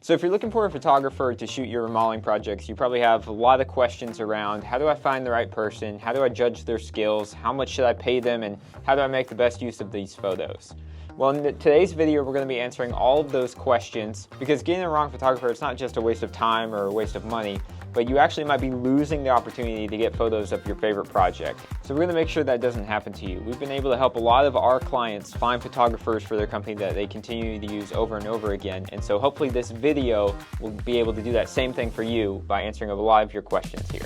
So if you're looking for a photographer to shoot your remodeling projects, you probably have a lot of questions around how do I find the right person, how do I judge their skills, how much should I pay them, and how do I make the best use of these photos? Well, in today's video, we're going to be answering all of those questions, because getting the wrong photographer is not just a waste of time or a waste of money, but you actually might be losing the opportunity to get photos of your favorite project. So we're going to make sure that doesn't happen to you. We've been able to help a lot of our clients find photographers for their company that they continue to use over and over again. And so hopefully this video will be able to do that same thing for you by answering a lot of your questions here.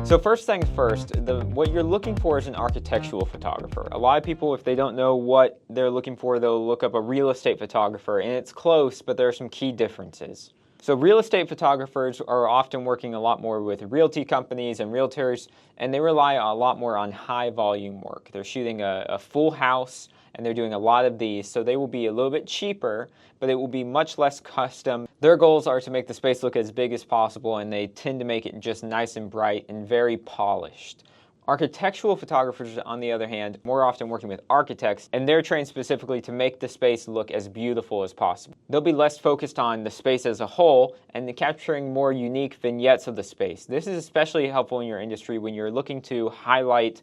So first things first, what you're looking for is an architectural photographer. A lot of people, if they don't know what they're looking for, they'll look up a real estate photographer, and it's close, but there are some key differences. So real estate photographers are often working a lot more with realty companies and realtors, and they rely a lot more on high volume work. They're shooting a full house, and they're doing a lot of these, so they will be a little bit cheaper, but it will be much less custom. Their goals are to make the space look as big as possible, and they tend to make it just nice and bright and very polished. Architectural photographers, on the other hand, more often working with architects, and they're trained specifically to make the space look as beautiful as possible. They'll be less focused on the space as a whole and capturing more unique vignettes of the space. This is especially helpful in your industry when you're looking to highlight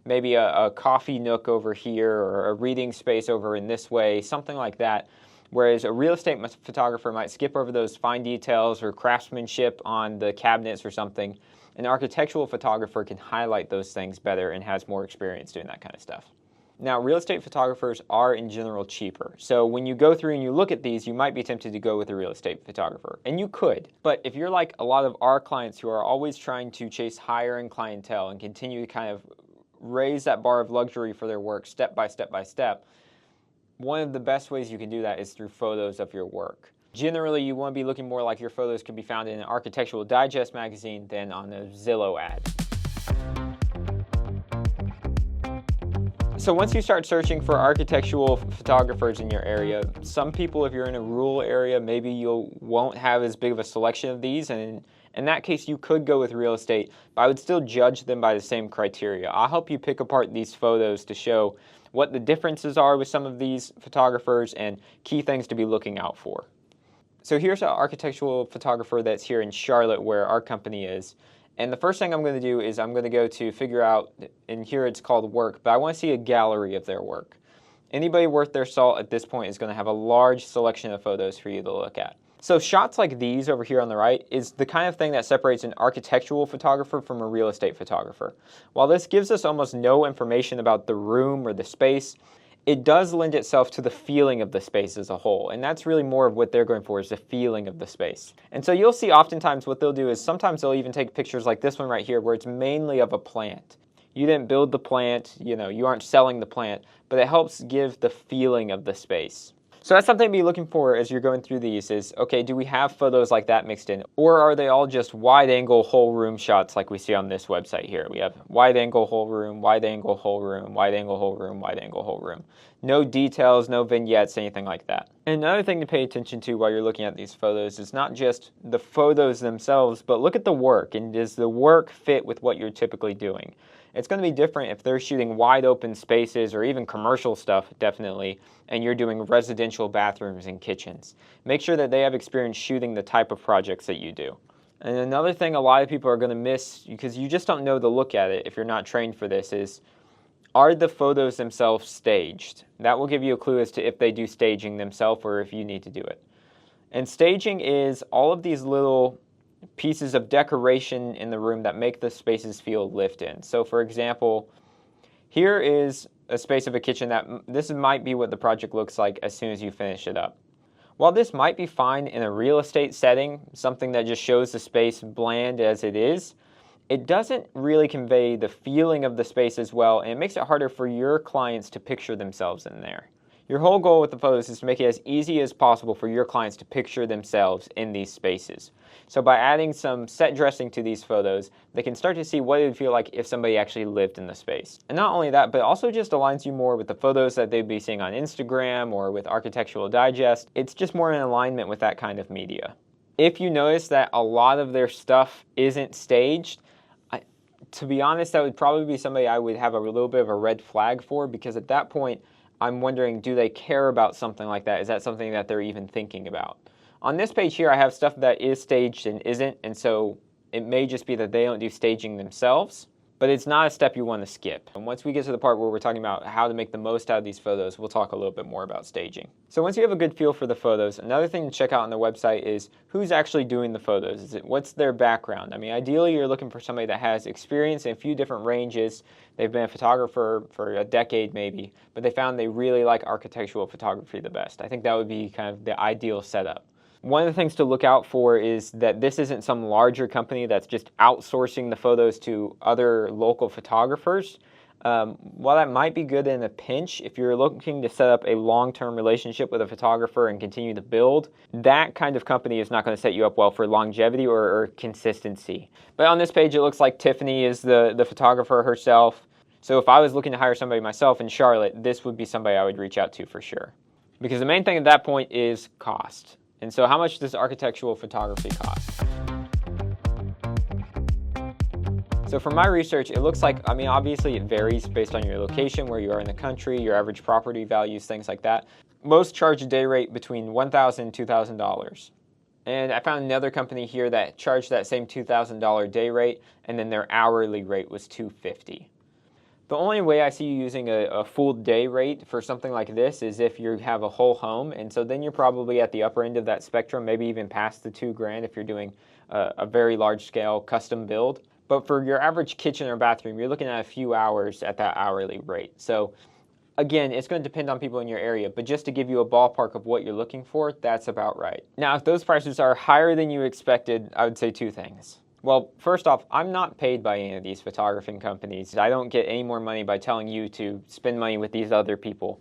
maybe a coffee nook over here or a reading space over in this way, something like that. Whereas a real estate photographer might skip over those fine details or craftsmanship on the cabinets or something. An architectural photographer can highlight those things better and has more experience doing that kind of stuff. Now, real estate photographers are in general cheaper. So when you go through and you look at these, you might be tempted to go with a real estate photographer. And you could. But if you're like a lot of our clients who are always trying to chase higher end clientele and continue to kind of raise that bar of luxury for their work step by step by step, one of the best ways you can do that is through photos of your work. Generally, you want to be looking more like your photos could be found in an Architectural Digest magazine than on a Zillow ad. So once you start searching for architectural photographers in your area, some people, if you're in a rural area, maybe you won't have as big of a selection of these, and in that case, you could go with real estate, but I would still judge them by the same criteria. I'll help you pick apart these photos to show what the differences are with some of these photographers and key things to be looking out for. So here's an architectural photographer that's here in Charlotte where our company is. And the first thing I'm going to do is I'm going to go to figure out, and here it's called work, but I want to see a gallery of their work. Anybody worth their salt at this point is going to have a large selection of photos for you to look at. So shots like these over here on the right is the kind of thing that separates an architectural photographer from a real estate photographer. While this gives us almost no information about the room or the space, it does lend itself to the feeling of the space as a whole. And that's really more of what they're going for, is the feeling of the space. And so you'll see oftentimes what they'll do is sometimes they'll even take pictures like this one right here where it's mainly of a plant. You didn't build the plant, you aren't selling the plant, but it helps give the feeling of the space. So that's something to be looking for as you're going through these is, okay, do we have photos like that mixed in? Or are they all just wide-angle whole room shots like we see on this website here? We have wide-angle whole room, wide-angle whole room, wide-angle whole room, wide-angle whole room. No details, no vignettes, anything like that. And another thing to pay attention to while you're looking at these photos is not just the photos themselves, but look at the work. And does the work fit with what you're typically doing? It's going to be different if they're shooting wide open spaces or even commercial stuff, definitely, and you're doing residential bathrooms and kitchens. Make sure that they have experience shooting the type of projects that you do. And another thing a lot of people are going to miss, because you just don't know to look at it if you're not trained for this, is are the photos themselves staged? That will give you a clue as to if they do staging themselves or if you need to do it. And staging is all of these little pieces of decoration in the room that make the spaces feel lived in. So for example, here is a space of a kitchen that this might be what the project looks like as soon as you finish it up. While this might be fine in a real estate setting, something that just shows the space bland as it is, it doesn't really convey the feeling of the space as well, and it makes it harder for your clients to picture themselves in there. Your whole goal with the photos is to make it as easy as possible for your clients to picture themselves in these spaces. So by adding some set dressing to these photos, they can start to see what it would feel like if somebody actually lived in the space. And not only that, but it also just aligns you more with the photos that they'd be seeing on Instagram or with Architectural Digest. It's just more in alignment with that kind of media. If you notice that a lot of their stuff isn't staged, to be honest, that would probably be somebody I would have a little bit of a red flag for, because at that point, I'm wondering, do they care about something like that? Is that something that they're even thinking about? On this page here, I have stuff that is staged and isn't, and so it may just be that they don't do staging themselves, but it's not a step you want to skip. And once we get to the part where we're talking about how to make the most out of these photos, we'll talk a little bit more about staging. So once you have a good feel for the photos, another thing to check out on their website is who's actually doing the photos. What's their background? I mean, ideally you're looking for somebody that has experience in a few different ranges. They've been a photographer for a decade maybe, but they found they really like architectural photography the best. I think that would be kind of the ideal setup. One of the things to look out for is that this isn't some larger company that's just outsourcing the photos to other local photographers. While that might be good in a pinch, if you're looking to set up a long-term relationship with a photographer and continue to build, that kind of company is not going to set you up well for longevity or consistency. But on this page, it looks like Tiffany is the photographer herself. So if I was looking to hire somebody myself in Charlotte, this would be somebody I would reach out to for sure. Because the main thing at that point is cost. And so how much does architectural photography cost? So from my research, it looks like, I mean, obviously it varies based on your location, where you are in the country, your average property values, things like that. Most charge a day rate between $1,000 and $2,000. And I found another company here that charged that same $2,000 day rate, and then their hourly rate was $250. The only way I see you using a full day rate for something like this is if you have a whole home, and so then you're probably at the upper end of that spectrum, maybe even past the $2,000 if you're doing a very large scale custom build. But for your average kitchen or bathroom, you're looking at a few hours at that hourly rate. So again, it's going to depend on people in your area, but just to give you a ballpark of what you're looking for, that's about right. Now, if those prices are higher than you expected, I would say two things. Well, first off, I'm not paid by any of these photographing companies. I don't get any more money by telling you to spend money with these other people.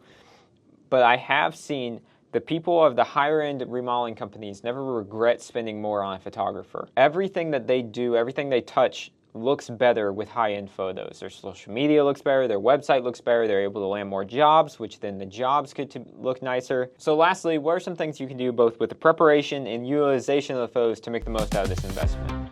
But I have seen the people of the higher end remodeling companies never regret spending more on a photographer. Everything that they do, everything they touch looks better with high-end photos. Their social media looks better, their website looks better, they're able to land more jobs, which then the jobs get to look nicer. So lastly, what are some things you can do both with the preparation and utilization of the photos to make the most out of this investment?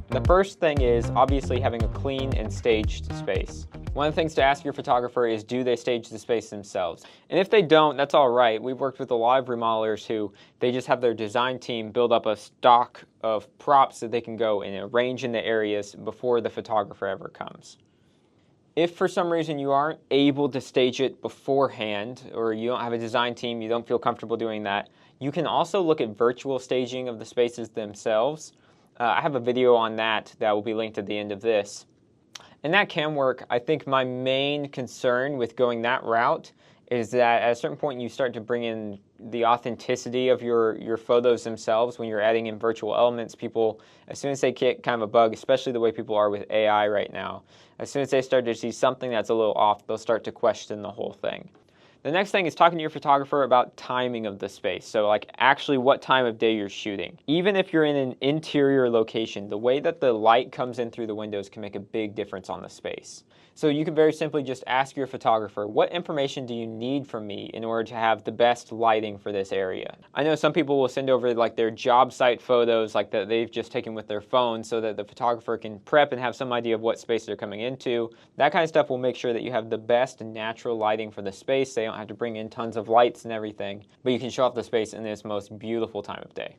The first thing is obviously having a clean and staged space. One of the things to ask your photographer is, do they stage the space themselves? And if they don't, that's all right. We've worked with a lot of remodelers who they just have their design team build up a stock of props that they can go and arrange in the areas before the photographer ever comes. If for some reason you aren't able to stage it beforehand, or you don't have a design team, you don't feel comfortable doing that, you can also look at virtual staging of the spaces themselves. I have a video on that will be linked at the end of this. And that can work. I think my main concern with going that route is that at a certain point you start to bring in the authenticity of your photos themselves. When you're adding in virtual elements, people, as soon as they get kind of a bug, especially the way people are with AI right now, as soon as they start to see something that's a little off, they'll start to question the whole thing. The next thing is talking to your photographer about timing of the space. So like actually what time of day you're shooting. Even if you're in an interior location, the way that the light comes in through the windows can make a big difference on the space. So you can very simply just ask your photographer, what information do you need from me in order to have the best lighting for this area? I know some people will send over like their job site photos like that they've just taken with their phone so that the photographer can prep and have some idea of what space they're coming into. That kind of stuff will make sure that you have the best natural lighting for the space. They don't have to bring in tons of lights and everything, but you can show off the space in this most beautiful time of day.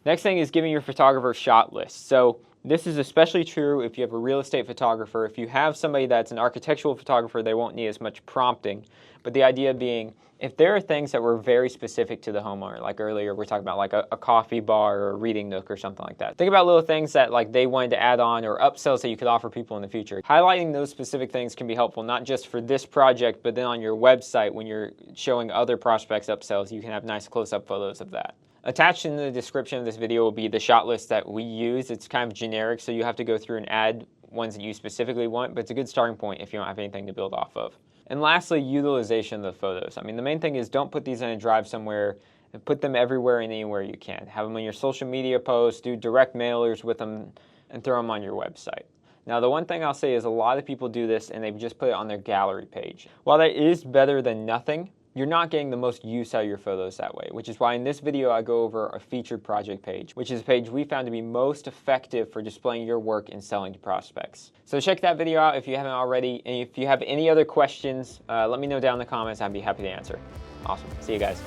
Next thing is giving your photographer shot lists. So this is especially true if you have a real estate photographer. If you have somebody that's an architectural photographer, they won't need as much prompting. But the idea being, if there are things that were very specific to the homeowner, like earlier we're talking about like a coffee bar or a reading nook or something like that. Think about little things that like they wanted to add on or upsells that you could offer people in the future. Highlighting those specific things can be helpful, not just for this project, but then on your website when you're showing other prospects upsells, you can have nice close-up photos of that. Attached in the description of this video will be the shot list that we use. It's kind of generic, so you have to go through and add ones that you specifically want, but it's a good starting point if you don't have anything to build off of. And lastly, utilization of the photos. I mean, the main thing is don't put these in a drive somewhere and put them everywhere and anywhere you can. Have them on your social media posts, do direct mailers with them, and throw them on your website. Now, the one thing I'll say is a lot of people do this and they just put it on their gallery page. While that is better than nothing, you're not getting the most use out of your photos that way, which is why in this video I go over a featured project page, which is a page we found to be most effective for displaying your work and selling to prospects. So check that video out if you haven't already, and if you have any other questions, let me know down in the comments. I'd be happy to answer. Awesome. See you guys.